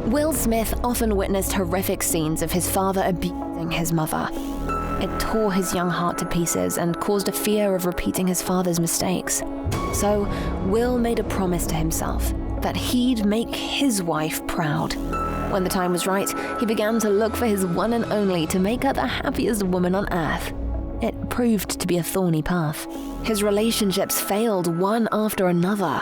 Will Smith often witnessed horrific scenes of his father abusing his mother. It tore his young heart to pieces and caused a fear of repeating his father's mistakes. So, Will made a promise to himself that he'd make his wife proud. When the time was right, he began to look for his one and only to make her the happiest woman on earth. It proved to be a thorny path. His relationships failed one after another,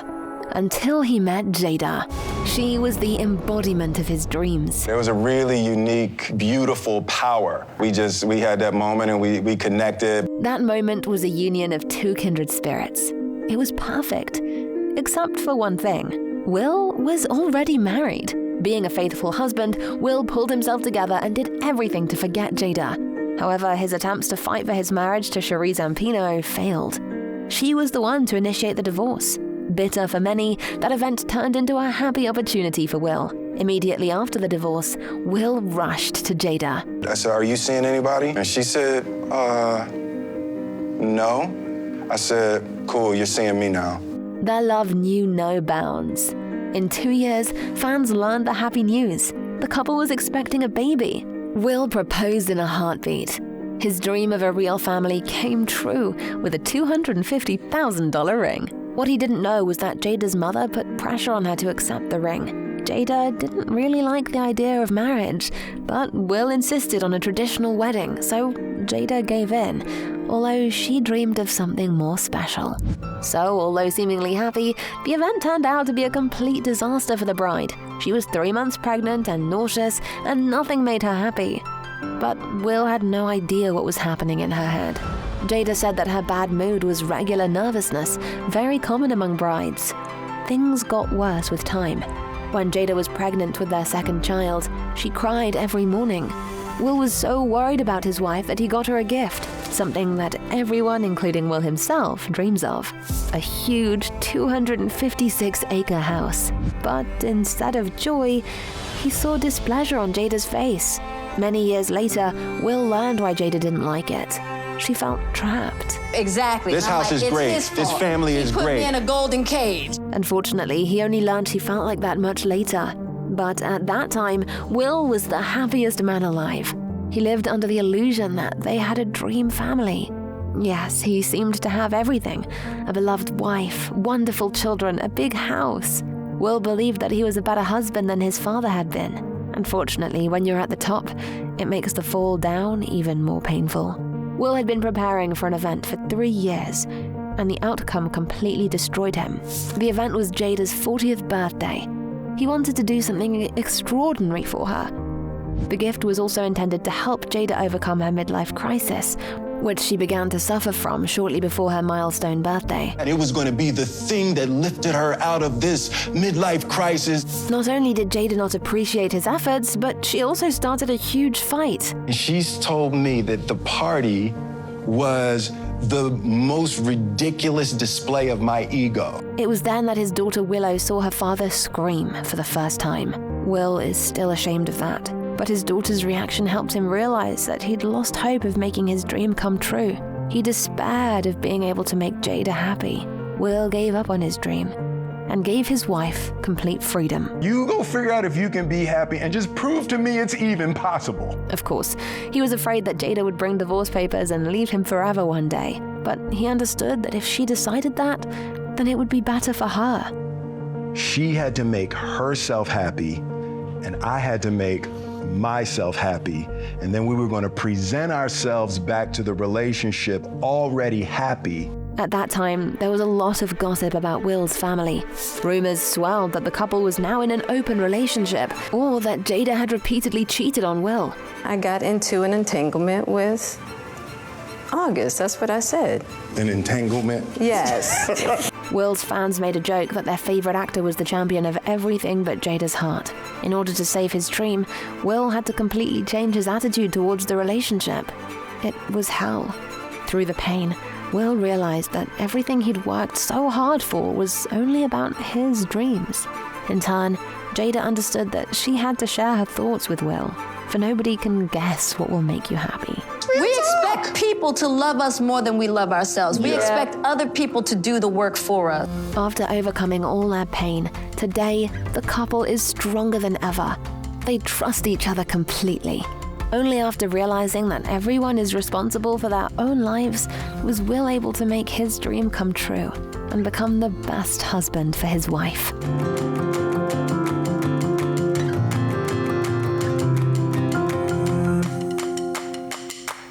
until he met Jada. She was the embodiment of his dreams. There was a really unique, beautiful power. We had that moment and we connected. That moment was a union of two kindred spirits. It was perfect, except for one thing. Will was already married. Being a faithful husband, Will pulled himself together and did everything to forget Jada. However, his attempts to fight for his marriage to Sheri Zampino failed. She was the one to initiate the divorce. Bitter for many, that event turned into a happy opportunity for Will. Immediately after the divorce, Will rushed to Jada. I said, "Are you seeing anybody?" And she said, no. I said, "Cool, you're seeing me now." Their love knew no bounds. In 2 years, fans learned the happy news. The couple was expecting a baby. Will proposed in a heartbeat. His dream of a real family came true with a $250,000 ring. What he didn't know was that Jada's mother put pressure on her to accept the ring. Jada didn't really like the idea of marriage, but Will insisted on a traditional wedding, so Jada gave in, although she dreamed of something more special. So, although seemingly happy, the event turned out to be a complete disaster for the bride. She was 3 months pregnant and nauseous, and nothing made her happy. But Will had no idea what was happening in her head. Jada said that her bad mood was regular nervousness, very common among brides. Things got worse with time. When Jada was pregnant with their second child, she cried every morning. Will was so worried about his wife that he got her a gift, something that everyone, including Will himself, dreams of: a huge 256-acre house. But instead of joy, he saw displeasure on Jada's face. Many years later, Will learned why Jada didn't like it. She felt trapped. Exactly. This house is great. This family is great. He put me in a golden cage. Unfortunately, he only learned she felt like that much later. But at that time, Will was the happiest man alive. He lived under the illusion that they had a dream family. Yes, he seemed to have everything: a beloved wife, wonderful children, a big house. Will believed that he was a better husband than his father had been. Unfortunately, when you're at the top, it makes the fall down even more painful. Will had been preparing for an event for 3 years, and the outcome completely destroyed him. The event was Jada's 40th birthday. He wanted to do something extraordinary for her. The gift was also intended to help Jada overcome her midlife crisis, which she began to suffer from shortly before her milestone birthday. And it was going to be the thing that lifted her out of this midlife crisis. Not only did Jada not appreciate his efforts, but she also started a huge fight. She's told me that the party was the most ridiculous display of my ego. It was then that his daughter Willow saw her father scream for the first time. Will is still ashamed of that, but his daughter's reaction helped him realize that he'd lost hope of making his dream come true. He despaired of being able to make Jada happy. Will gave up on his dream and gave his wife complete freedom. You go figure out if you can be happy and just prove to me it's even possible. Of course, he was afraid that Jada would bring divorce papers and leave him forever one day, but he understood that if she decided that, then it would be better for her. She had to make herself happy, and I had to make myself happy, and then we were going to present ourselves back to the relationship already happy. At that time, there was a lot of gossip about Will's family. Rumors swelled that the couple was now in an open relationship, or that Jada had repeatedly cheated on Will. I got into an entanglement with August. That's what I said. An entanglement? Yes. Will's fans made a joke that their favorite actor was the champion of everything but Jada's heart. In order to save his dream, Will had to completely change his attitude towards the relationship. It was hell. Through the pain, Will realized that everything he'd worked so hard for was only about his dreams. In turn, Jada understood that she had to share her thoughts with Will, for nobody can guess what will make you happy. We expect people to love us more than we love ourselves. We expect other people to do the work for us. After overcoming all their pain, today the couple is stronger than ever. They trust each other completely. Only after realizing that everyone is responsible for their own lives was Will able to make his dream come true and become the best husband for his wife.